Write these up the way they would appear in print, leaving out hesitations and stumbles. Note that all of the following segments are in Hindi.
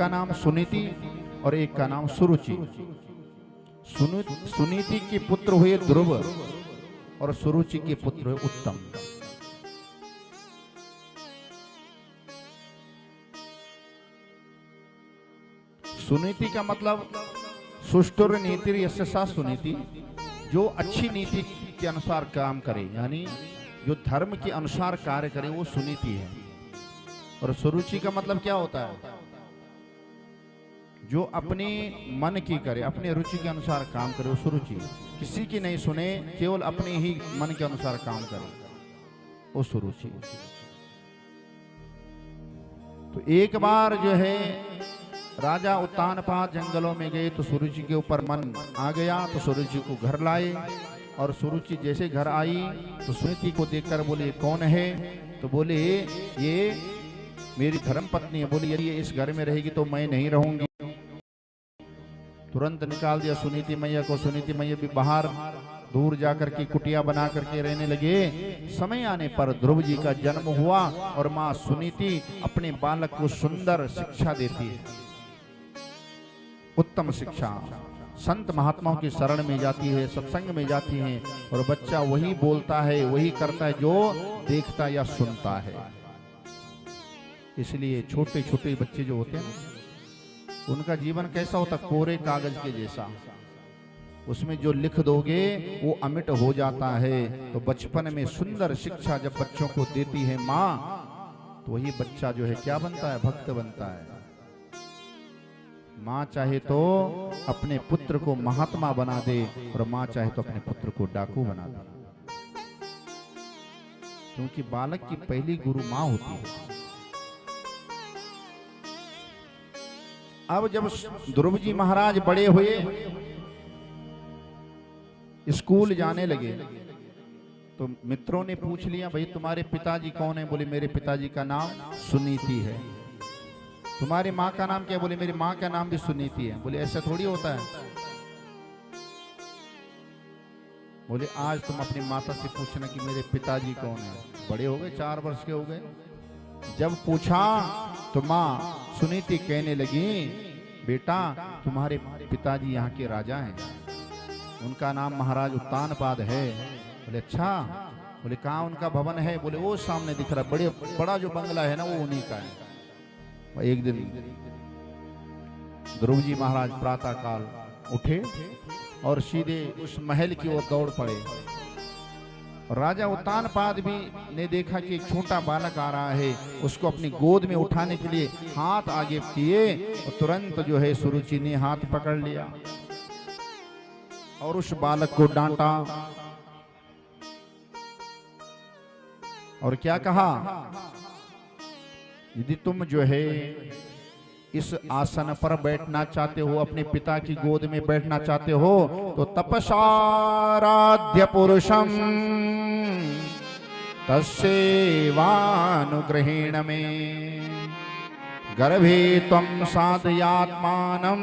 का नाम सुनीति और एक का नाम सुरुचि। सुनीति के पुत्र हुए ध्रुव और सुरुचि के पुत्र हुए उत्तम। सुनीति का मतलब सुष्ठुर नीति यस्सा सुनीति, जो अच्छी नीति के अनुसार काम करे, यानी जो धर्म के अनुसार कार्य करे वो सुनीति है। और सुरुचि का मतलब क्या होता है? जो अपने मन की करे, अपने रुचि के अनुसार काम करे वो सुरुचि। किसी की नहीं सुने, केवल अपने ही मन के अनुसार काम करे वो सुरुचि। तो एक बार जो है राजा उत्तानपाद जंगलों में गए तो सुरुचि के ऊपर मन आ गया, तो सुरुचि को घर लाए। और सुरुचि जैसे घर आई तो सुनीति को देखकर बोले कौन है? तो बोले ये मेरी धर्म पत्नी है। बोली यदि ये इस घर में रहेगी तो मैं नहीं रहूंगी। तुरंत निकाल दिया सुनीति मैया को। सुनीति मैया भी बाहर दूर जाकर के कुटिया बना करके रहने लगे। समय आने पर ध्रुव जी का जन्म हुआ और माँ सुनीति अपने बालक को सुंदर शिक्षा देती है, उत्तम शिक्षा। संत महात्माओं की शरण में जाती है, सत्संग में जाती है, और बच्चा वही बोलता है, वही करता है जो देखता या सुनता है। इसलिए छोटे छोटे बच्चे जो होते हैं ना, उनका जीवन कैसा होता? कोरे कागज के जैसा। उसमें जो लिख दोगे वो अमिट हो जाता है। तो बचपन में सुंदर शिक्षा जब बच्चों को देती है माँ, तो वही बच्चा जो है क्या बनता है? भक्त बनता है। माँ चाहे तो अपने पुत्र को महात्मा बना दे और माँ चाहे तो अपने पुत्र को डाकू बना दे, क्योंकि बालक की पहली गुरु माँ होती है। अब जब ध्रुव जी महाराज बड़े हुए, स्कूल जाने लगे, तो मित्रों ने पूछ लिया भाई तुम्हारे पिताजी कौन है? बोले मेरे पिताजी का नाम सुनीति है। तुम्हारी माँ का नाम क्या? बोले मेरी माँ का नाम भी सुनीति है। बोले ऐसा थोड़ी होता है। बोले आज तुम अपनी माता से पूछना कि मेरे पिताजी कौन है। बड़े हो गए, 4 वर्ष के हो गए। जब पूछा तो माँ सुनीति कहने लगी बेटा तुम्हारे पिताजी यहाँ के राजा हैं, उनका नाम महाराज उत्तानपाद है। बोले अच्छा। बोले कहाँ उनका भवन है? बोले वो सामने दिख रहा है, बड़ा जो बंगला है ना वो उन्हीं का है। एक दिन ध्रुव जी महाराज प्रातः काल उठे और सीधे उस महल की ओर दौड़ पड़े। राजा उत्तानपाद भी ने देखा कि एक छोटा बालक आ रहा है, उसको अपनी गोद में उठाने के लिए हाथ आगे किए और तुरंत जो है सुरुचि ने हाथ पकड़ लिया और उस बालक को डांटा और क्या कहा? यदि तुम जो है इस आसन पर बैठना चाहते हो, अपने पिता की गोद में बैठना चाहते हो, तो तपसाराध्य पुरुषम तस्सेवानुग्रहेण में गर्भे त्वं साधयात्मानं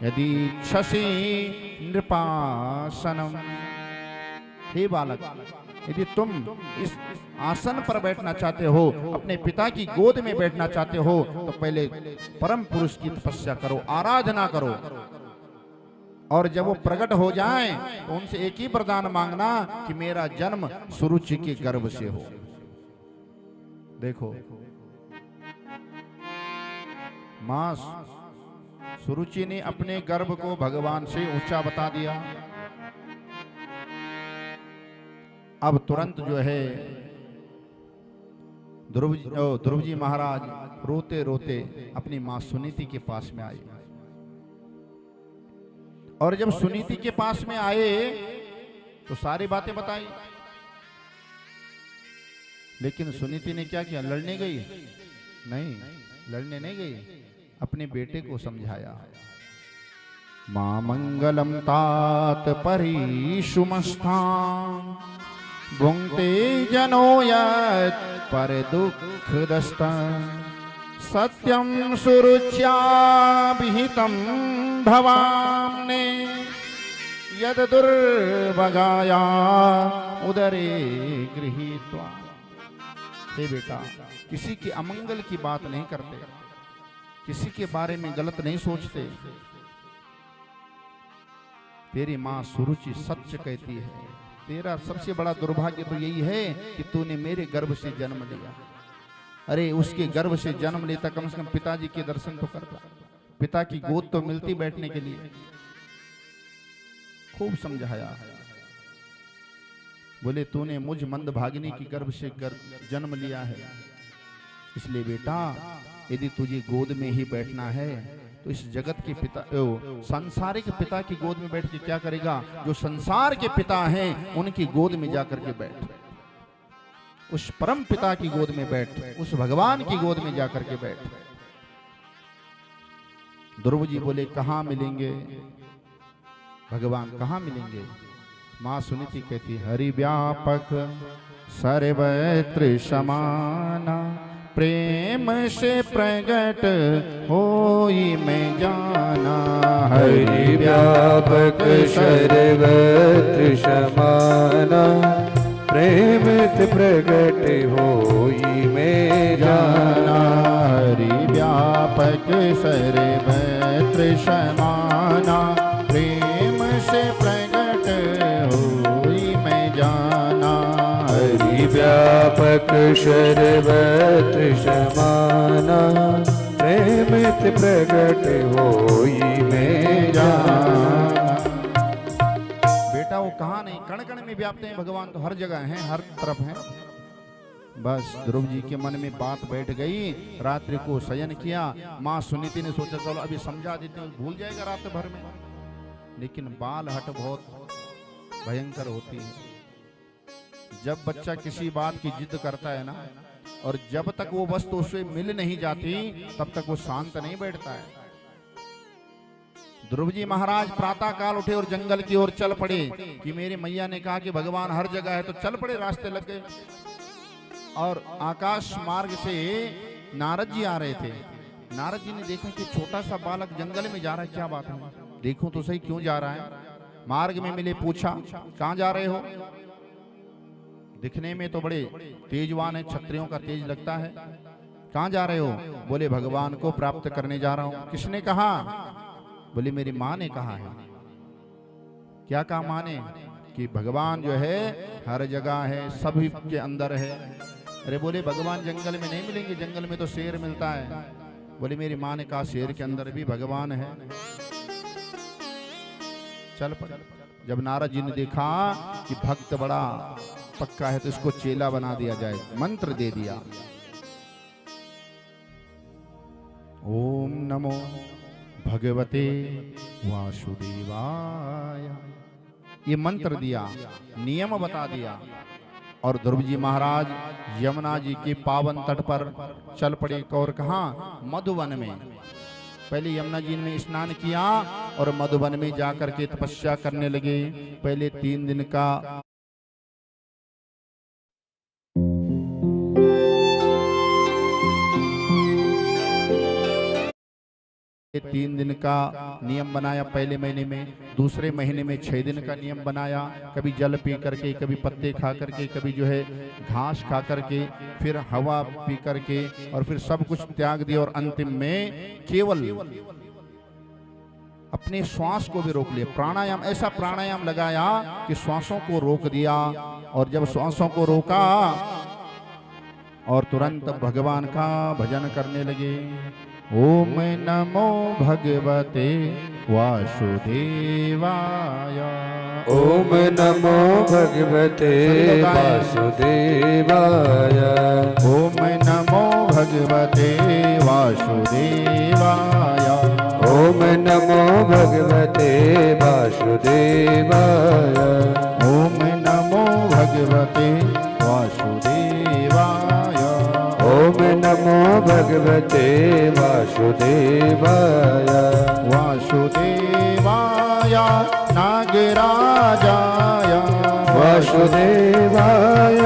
यदि इच्छसि नृपासनम। हे बालक, यदि तुम इस आसन पर बैठना चाहते हो, अपने पिता की गोद में बैठना चाहते हो, तो पहले परम पुरुष की तपस्या करो, आराधना करो, और जब वो प्रकट हो जाएं तो उनसे एक ही वरदान मांगना कि मेरा जन्म सुरुचि के गर्भ से हो। देखो मां सुरुचि ने अपने गर्भ को भगवान से ऊंचा बता दिया। अब तुरंत जो है ध्रुव जी महाराज रोते रोते अपनी मां सुनीति के पास में आए, और जब सुनीति के पास में आए तो सारी बातें बताई। लेकिन सुनीति ने क्या किया? लड़ने गई? नहीं, लड़ने नहीं गई, अपने बेटे को समझाया। मां मंगलम तात परीशुमस्थान भुंक्ते जनो यत् पर दुख दस्ता सत्यम सुरुच्याभिहितं भवाम्ने यद दुर्भगाया उदरे गृहीत्वा। हे बेटा, किसी के अमंगल की बात नहीं करते, किसी के बारे में गलत नहीं सोचते। तेरी माँ सुरुचि सच कहती है, तेरा सबसे बड़ा दुर्भाग्य तो यही है कि तूने मेरे गर्भ से जन्म लिया। अरे उसके गर्भ से जन्म लेता, कम से कम पिताजी के दर्शन तो करता, पिता की गोद तो मिलती बैठने के लिए। खूब समझाया। बोले तूने मुझ मंदभागिनी की गर्भ से जन्म लिया है, इसलिए बेटा यदि तुझे गोद में ही बैठना है तो इस जगत के पिता, संसारिक पिता की गोद में बैठ के क्या करेगा? जो संसार के पिता हैं उनकी गोद में जाकर के बैठ, उस परम पिता की गोद में बैठ, उस भगवान की गोद में जाकर के बैठ। ध्रुव जी बोले कहां मिलेंगे भगवान, कहां मिलेंगे? मां सुनीति कहती हरि व्यापक सर्वत्र समाना, प्रेम से प्रगट होई मैं जाना। हरि व्यापक सर्वत्र समाना, प्रेम से प्रगट होई मैं जाना। हरि व्यापक सर्वत्र समाना, प्रेम से प्रगट होई मैं जाना। हरि व्यापक सर्वत्र समाना, प्रेम से प्रगट होई मैं जाना। बेटा वो कहाँ नहीं, कण कण में व्याप्त हैं भगवान, तो हर जगह हैं, हर तरफ हैं। बस ध्रुव जी के मन में बात बैठ गई। रात्रि को शयन किया। माँ सुनीति ने सोचा चलो अभी समझा देते हैं, भूल जाएगा रात भर में। लेकिन बाल हट बहुत भयंकर होती है। जब बच्चा किसी बात की जिद करता है ना, और जब तक वो वस्तु उससे मिल नहीं जाती तब तक वो शांत नहीं बैठता है। ध्रुव जी महाराज प्रातः काल उठे और जंगल की ओर चल पड़े कि मेरी मैया ने कहा कि भगवान हर जगह है, तो चल पड़े। रास्ते लग गए और आकाश मार्ग से नारद जी आ रहे थे। नारद जी ने देखा कि छोटा सा बालक जंगल में जा रहा है, क्या बात है, देखूं तो सही क्यों जा रहा है। मार्ग में मिले, पूछा कहां जा रहे हो? दिखने में तो बड़े तेजवान है, क्षत्रियों का तेज लगता है। कहां जा रहे हो? बोले भगवान को प्राप्त करने जा रहा हूं। किसने कहा? बोले मेरी माँ ने कहा है। क्या कहा माँ ने? कि भगवान जो है हर जगह है, सभी के अंदर है। अरे बोले भगवान जंगल में नहीं मिलेंगे, जंगल में तो शेर मिलता है। बोले मेरी माँ ने कहा शेर के अंदर भी भगवान है। चल पड़े। जब नारद जी ने देखा कि भक्त बड़ा पक्का है तो इसको चेला बना दिया जाए, मंत्र दे दिया। ओम नमो भगवते वासुदेवाय, ये मंत्र दिया, नियम बता दिया। और ध्रुव जी महाराज यमुना जी के पावन तट पर चल पड़े। और कहा? मधुवन में। पहले यमुना जी में स्नान किया और मधुवन में जाकर के तपस्या करने लगे। पहले 3 दिन का 3 दिन का नियम बनाया पहले महीने में। दूसरे महीने में 6 दिन का नियम बनाया। कभी जल पी करके, कभी पत्ते खा करके, कभी जो है घास खा करके, फिर हवा पी करके, और फिर सब कुछ त्याग दिया। और अंतिम में केवल अपने श्वास को भी रोक लिया। प्राणायाम, ऐसा प्राणायाम लगाया कि श्वासों को रोक दिया। और जब श्वासों को रोका और तुरंत भगवान का भजन करने लगे। ओम नमो भगवते वासुदेवाय, ओम नमो भगवते वासुदेवाय, ओम नमो भगवते वासुदेवाय, ओम नमो भगवते वासुदेवाय, ओम नमो भगवते वासुदेवाय, ओम नमो भगवते वासुदेवाय, वासुदेवाय नागराजाय, वासुदेवाय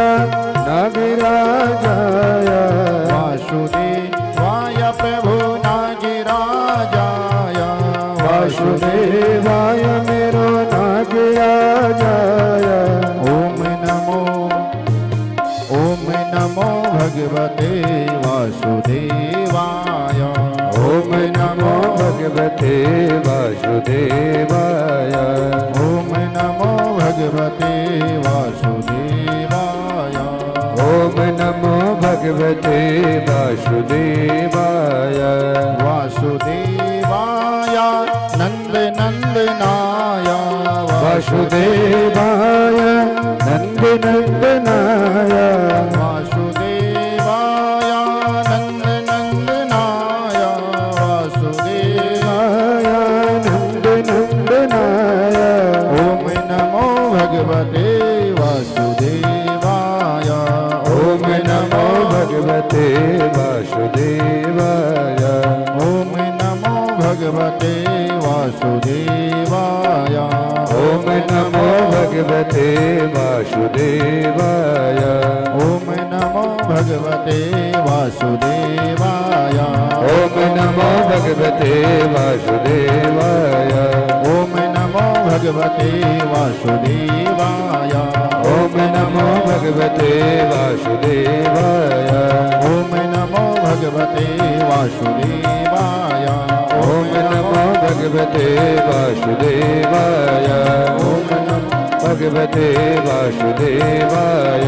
नागराजाय, वासुदेवाय प्रभु नागराजाय, वासुदेवाय मेरो नागराजाय। ओम नमो भगवते वासुदेवाय, ओम वासुदेवाय ओम नमो भगवते वासुदेवाय ओम नमो भगवते वासुदेवाय वासुदेवाय नंद नंदनाय वासुदेवाय नंद नंदनाय वासुदेवाय नंद नंदनाय वासुदेवाय नंद नंदनाय ओम नमो भगवते वासुदेवाय ओम नमो भगवते वासुदेवाय ओम नमो भगवते वासुदेवाय ओम नमो भगवते वासुदेवाय ओम नमो भगवते वासुदेवाय ओम नमो भगवते वासुदेवाय ओम नमो भगवते वासुदेवाय ओम नमो भगवते वासुदेवाय ओम नमो भगवते वासुदेवाय ओम नमो भगवते वासुदेवाय ओम नमो भगवते वासुदेवाय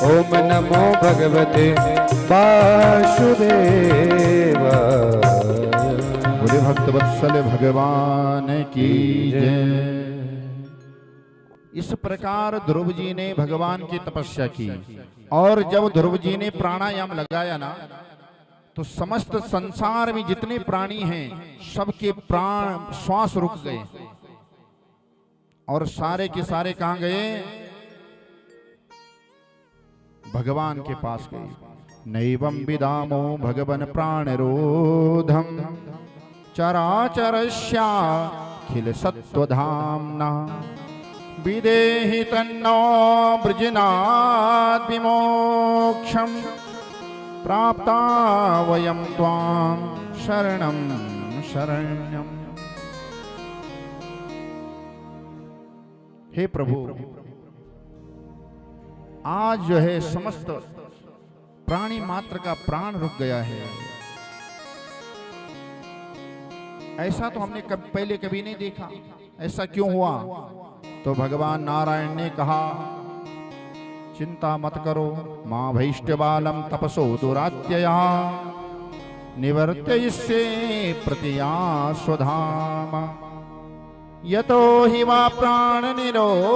ओम नमो भगवते वासुदेवाय। बोले भक्त वत्सल भगवान की जय। इस प्रकार ध्रुव जी ने भगवान की तपस्या की और जब ध्रुव जी ने प्राणायाम लगाया ना तो समस्त संसार में जितने प्राणी हैं सबके प्राण श्वास रुक गए और सारे के सारे कहां गए? भगवान के पास गए। नैवं विदामो भगवन प्राणरोधम चराचरस्याखिल सत्वधाम्ना विदेहि तन्नो वृजनाद् विमोक्षम प्राप्ता वयं त्वां शरणं शरण्यम्। हे प्रभु, आज जो है समस्त प्राणी मात्र का प्राण रुक गया है। ऐसा तो हमने पहले कभी नहीं देखा। ऐसा क्यों हुआ? तो भगवान नारायण ने कहा, चिंता मत करो, मां भैष्टबालम तपसो दुरात्यया निवर्त्ययिष्ये प्रतिया स्वधाम यतो हि वा प्राण निरोधियासि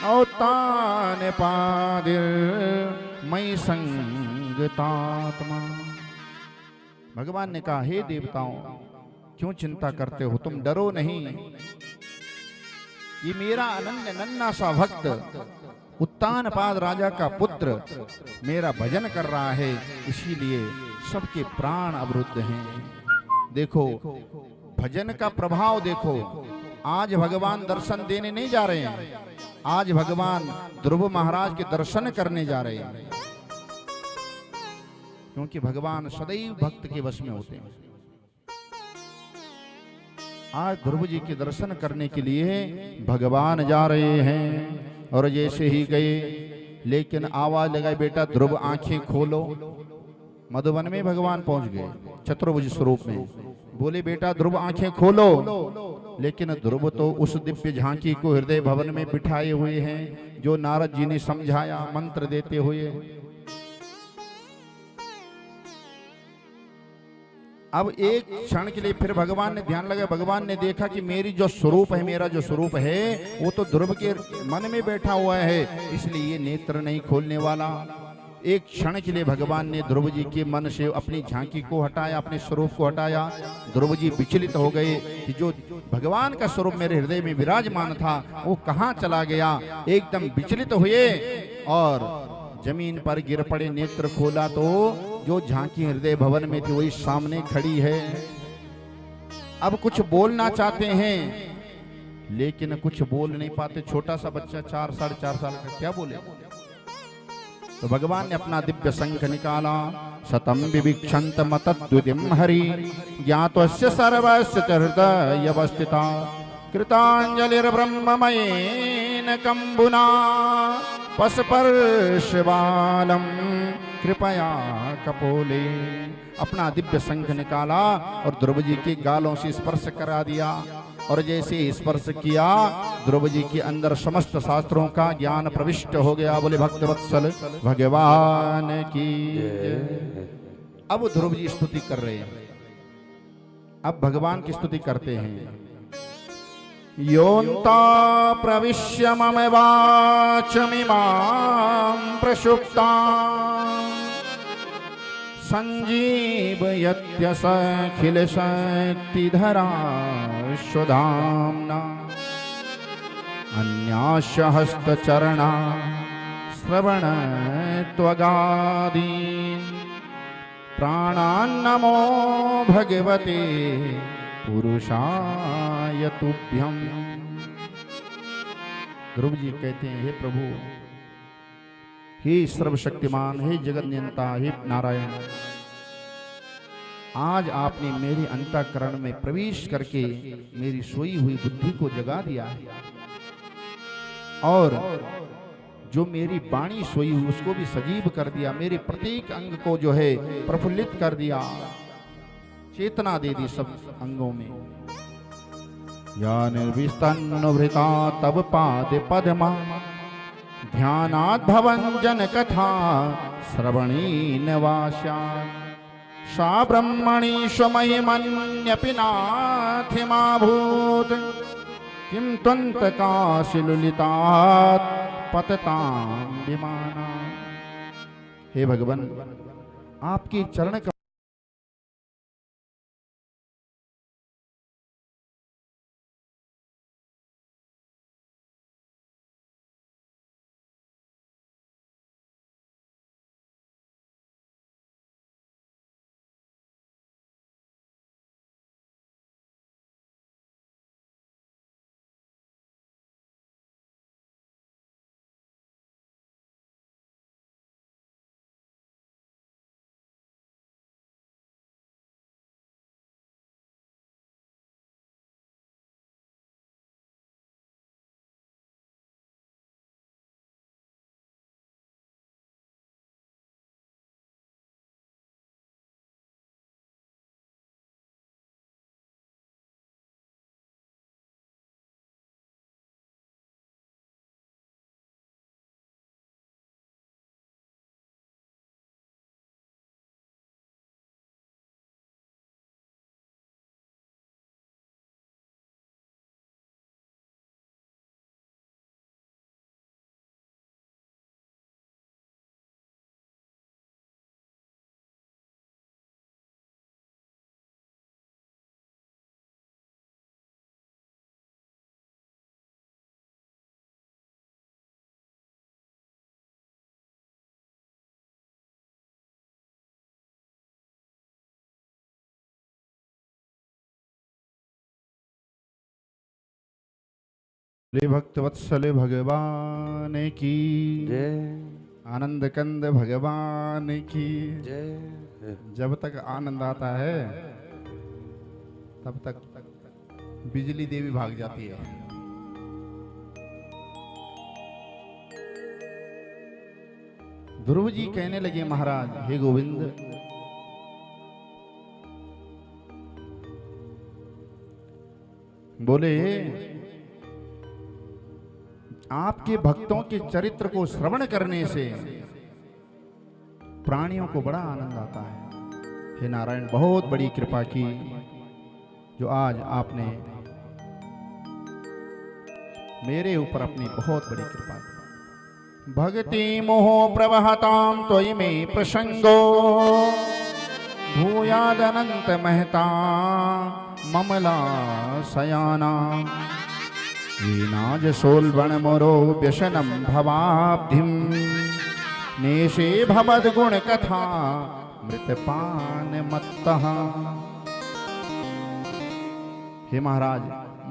औतान पादिर मयि संगतात्मा। भगवान ने कहा, हे देवताओं, क्यों चिंता करते हो? तुम डरो नहीं। ये मेरा अनन्य नन्ना सा भक्त उत्तानपाद राजा का पुत्र मेरा भजन कर रहा है, इसीलिए सबके प्राण अवरुद्ध हैं। देखो भजन का प्रभाव देखो। आज भगवान दर्शन देने नहीं जा रहे हैं, आज भगवान ध्रुव महाराज के दर्शन करने जा रहे हैं, क्योंकि भगवान सदैव भक्त के वश में होते हैं। आज ध्रुव जी के दर्शन करने के लिए भगवान जा रहे हैं और जैसे ही गए, लेकिन आवाज लगाई, बेटा ध्रुव आंखें खोलो। मधुबन में भगवान पहुंच गए चतुर्भुज स्वरूप में। बोले, बेटा ध्रुव आंखें खोलो। लेकिन ध्रुव तो उस दिव्य झांकी को हृदय भवन में बिठाए हुए हैं जो नारद जी ने समझाया मंत्र देते हुए। अब एक क्षण के लिए फिर भगवान ने ध्यान लगा, भगवान ने देखा कि मेरी जो स्वरूप है, मेरा जो स्वरूप है वो तो ध्रुव के मन में बैठा हुआ है, इसलिए ये नेत्र नहीं खोलने वाला। एक क्षण के लिए भगवान ने ध्रुव जी के मन से अपनी झांकी को हटाया, अपने स्वरूप को हटाया। ध्रुव जी विचलित हो गए कि जो भगवान का स्वरूप मेरे हृदय में विराजमान था वो कहाँ चला गया। एकदम विचलित हुए और जमीन पर गिर पड़े। नेत्र खोला तो जो झांकी हृदय भवन में थी वही सामने खड़ी है। अब कुछ बोलना चाहते हैं लेकिन कुछ बोल नहीं पाते। छोटा सा बच्चा 4 साढ़े 4 साल का क्या बोले? तो भगवान ने अपना दिव्य शंख निकाला। शतम विवीक्षंत मतद्वितिम हरि ज्ञातस्य सर्वस्य च हृदय अवस्थिता कृतांजलिर्ब्रह्ममयेन तेन कंबुना पस्पर्शबालम कृपया कपोले। अपना दिव्य शंख निकाला और द्रौपदी के गालों से स्पर्श करा दिया, और जैसे स्पर्श किया द्रौपदी के अंदर समस्त शास्त्रों का ज्ञान प्रविष्ट हो गया। बोले भक्तवत्सल भगवान की जय। अब द्रौपदी स्तुति कर रहे हैं, अब भगवान की स्तुति करते हैं। योन्ता प्रविश्य मम वाचमिमां प्रसुप्तां संजीवयत्यखिल शक्तिधरा स्वधाम्ना अन्यास्य हस्तचरणा श्रवण त्वगादीन् प्राणान्नमो भगवते पुरुषाय तुभ्यं। ध्रुव जी कहते हैं, हे प्रभु, हे सर्वशक्तिमान, हे जगन्नियंता, हे नारायण, आज आपने मेरे अंतःकरण में प्रवेश करके मेरी सोई हुई बुद्धि को जगा दिया है, और जो मेरी वाणी सोई हुई उसको भी सजीव कर दिया, मेरे प्रत्येक अंग को जो है प्रफुल्लित कर दिया, चेतना दे दी सब अंगों में। या निर्विस्तन्नवृता तब पाद पद्मा ध्यानात् भवञ्जन कथा श्रवणेन वास्या सा ब्रह्मणि स्वमहिमन्यपि नाथिमाभूत् किं त्वन्तकाशिलुलितात् पततां विमाना। हे भगवान, आपके चरण का ले भक्त वत्सले भगवान की जय, आनंद कंद भगवान की जय। जब तक आनंद आता है तब तक बिजली देवी भाग जाती है। ध्रुव जी कहने लगे, महाराज हे गोविंद, बोले आपके भक्तों के चरित्र को श्रवण करने से प्राणियों को बड़ा आनंद आता है। हे नारायण, बहुत बड़ी कृपा की जो आज आपने मेरे ऊपर अपनी बहुत बड़ी कृपा की। भक्ति मोह प्रवहतां त्वयि मे प्रसंगो भूयादनंत महता ममला सयाना वीनाज सोल्बण मोरो व्यसनम भवाब्धिम नेशे भवद गुण कथा मृतपान मत्तः। हे महाराज,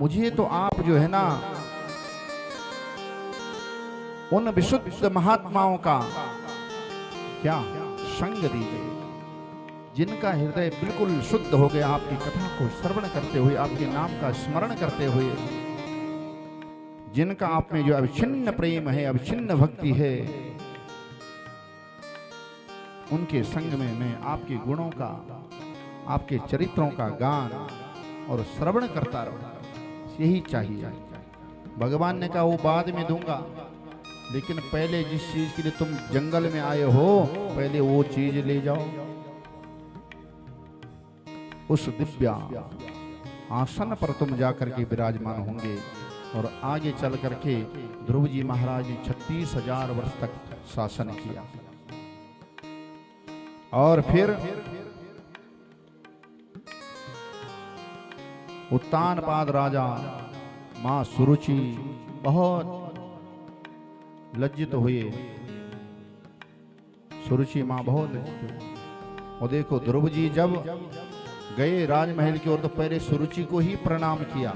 मुझे तो आप जो है ना उन विशुद्ध महात्माओं का क्या संग दीजिए, जिनका हृदय बिल्कुल शुद्ध हो गया आपकी कथा को श्रवण करते हुए, आपके नाम का स्मरण करते हुए। जिनका आप में जो अविच्छिन्न प्रेम है, अविच्छिन्न भक्ति है, उनके संग में मैं आपके गुणों का, आपके चरित्रों का गान और श्रवण करता रहूंगा। यही चाहिए। भगवान ने कहा वो बाद में दूंगा, लेकिन पहले जिस चीज के लिए तुम जंगल में आए हो, पहले वो चीज ले जाओ। उस दिव्या आसन पर तुम जाकर के विराजमान होंगे। और आगे चल करके ध्रुव जी महाराज ने 36,000 वर्ष तक शासन किया। और फिर उत्तानपाद राजा मां सुरुचि बहुत लज्जित हुए। सुरुचि मां बहुत लज्जित हुई। और देखो ध्रुव जी जब गए राजमहल की ओर तो पहले सुरुचि को ही प्रणाम किया।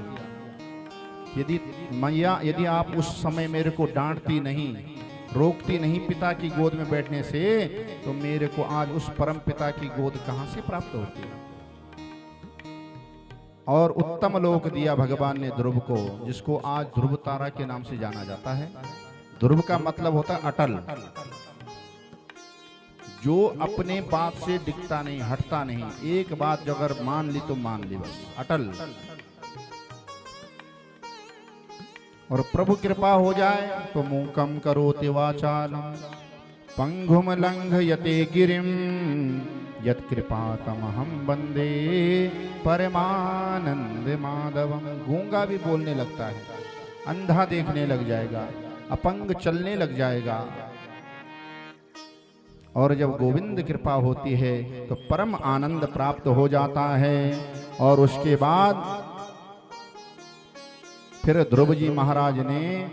यदि मैया, यदि आप उस समय मेरे को डांटती नहीं, रोकती नहीं पिता की गोद में बैठने से, तो मेरे को आज उस परम पिता की गोद कहां से प्राप्त होती। और उत्तम लोक दिया भगवान ने ध्रुव को, जिसको आज ध्रुव तारा के नाम से जाना जाता है। ध्रुव का मतलब होता है अटल, जो अपने बात से डिगता नहीं, हटता नहीं। एक बात जो अगर मान ली तो मान ली, बस अटल। और प्रभु कृपा हो जाए तो मूकम करोति वाचालम पंगुम लंघयते गिरिम यत्कृपातमहं वंदे परमानंद माधवम। गूंगा भी बोलने लगता है, अंधा देखने लग जाएगा, अपंग चलने लग जाएगा। और जब गोविंद कृपा होती है तो परम आनंद प्राप्त हो जाता है। और उसके बाद फिर ध्रुव जी महाराज ने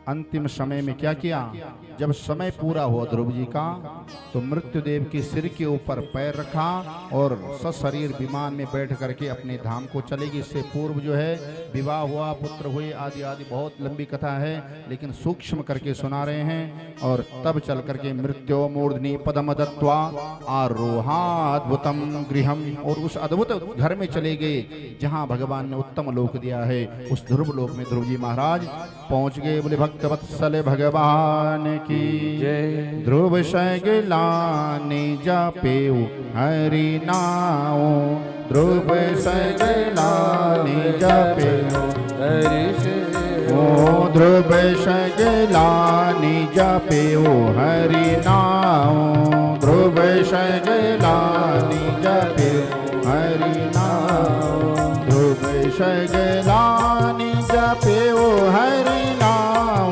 अंतिम समय में क्या किया, जब समय पूरा हुआ ध्रुव जी का, तो मृत्युदेव के सिर के ऊपर पैर रखा और सशरीर विमान में बैठ करके अपने धाम को चलेगी। इससे पूर्व जो है विवाह हुआ, पुत्र हुए, आदि आदि बहुत लंबी कथा है, लेकिन सूक्ष्म करके सुना रहे हैं। और तब चल करके मृत्यो मूर्धनि पदम दत्वा आरोहाद्भुतम गृहम, और उस अद्भुत घर में चले गए जहां भगवान ने उत्तम लोक दिया है। उस ध्रुव लोक में ध्रुव जी महाराज पहुंच गए। बोले भक्त वत्सल भगवान की जय। ध्रुव सगलानि जपेउ हरि नाउ, ध्रुव सगलानि जपेउ हरि ओ, ध्रुव सगलानि जपेउ हरि नाउ, ध्रुव सगलानि जपेउ हरि नाउ, ध्रुव सगलानि जपेउ हरि नाउ,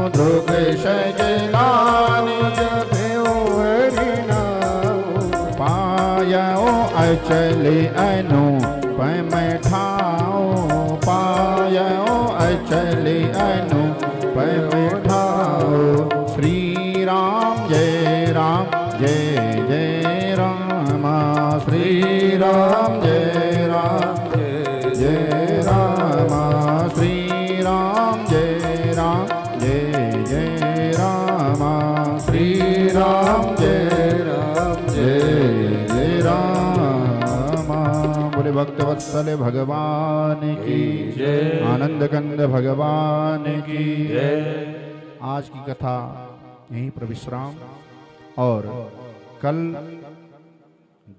ध्रुव सगलानि जपेउ हरि नाउ, पायौ अचल अनुपम ठाउ, पायौ अचल अनुपम ठाउ। श्री राम जय राम जय जय राम, श्री राम जय राम जय जय राम, श्री राम जय राम जय जय राम, श्री राम जय राम जय जय राम। बोले भक्त वत्सल भगवान की जय, आनंद कंद भगवान की जय। आज की कथा यहीं पर विश्राम। और कल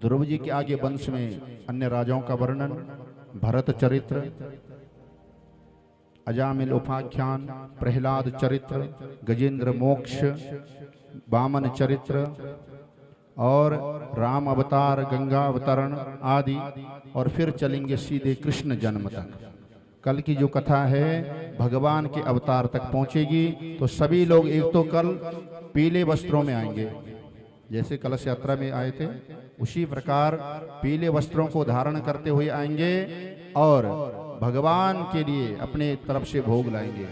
ध्रुव जी के आगे वंश में अन्य राजाओं का वर्णन, भरत चरित्र, अजामिल उपाख्यान, प्रहलाद चरित्र, गजेंद्र मोक्ष, वामन चरित्र और राम अवतार, गंगा अवतरण आदि। और फिर चलेंगे सीधे कृष्ण जन्म तक। कल की जो कथा है भगवान के अवतार तक पहुंचेगी। तो सभी लोग एक तो कल पीले वस्त्रों में आएंगे, जैसे कलश यात्रा में आए थे उसी प्रकार पीले वस्त्रों को धारण करते हुए आएंगे और भगवान के लिए अपने तरफ से भोग लाएंगे।